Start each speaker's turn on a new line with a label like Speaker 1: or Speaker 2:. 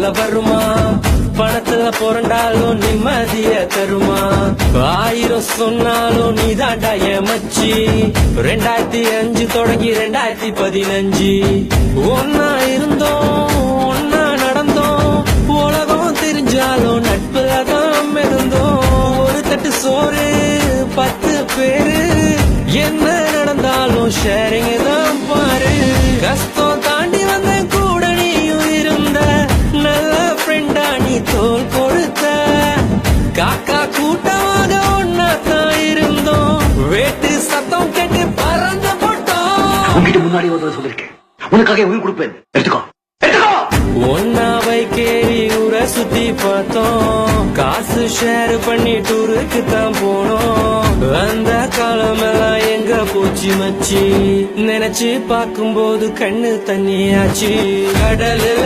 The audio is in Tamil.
Speaker 1: மேல வருமா? பணத்துல புரண்டாலும் நிம்மதிய தருமா? 1000 சொன்னாலும் நீ தாண்டா ஏமச்சி. 2005 தொடங்கி 2015 ஒன்னா இருந்தோம், ஒன்னா நடந்தோம். உலகம் தெரிஞ்சாலும் நட்புலதான் இருந்தோம். ஒரு தட்டு சோறு 10 பேரு, என்ன நடந்தாலும் ஷேரிங் தான் பாரு. கஷ்டம் தாண்டி வந்த கூட நீயும் இருந்த, நல்ல ஃப்ரெண்டா நீ தோல் கொடுத்த. காக்கா கூட்டமாக ஒன்னா தான் இருந்தோம், வேட்டு சத்தம் கேட்டு பறந்து போட்டோம்.
Speaker 2: உங்ககிட்ட முன்னாடி ஒரு சொல்லிருக்கேன், உனக்காக உயிர் கொடுப்பேன், எடுத்துக்கோ.
Speaker 1: ஒன்னாவை கேரி ஊரை சுத்தி பார்த்தோம், காசு ஷேர் பண்ணி டூருக்கு தான் போனோம். அந்த காலம் எல்லாம் எங்க போச்சு மச்சி? நினைச்சு பார்க்கும்போது கண்ணு தண்ணியாச்சு. கடலுல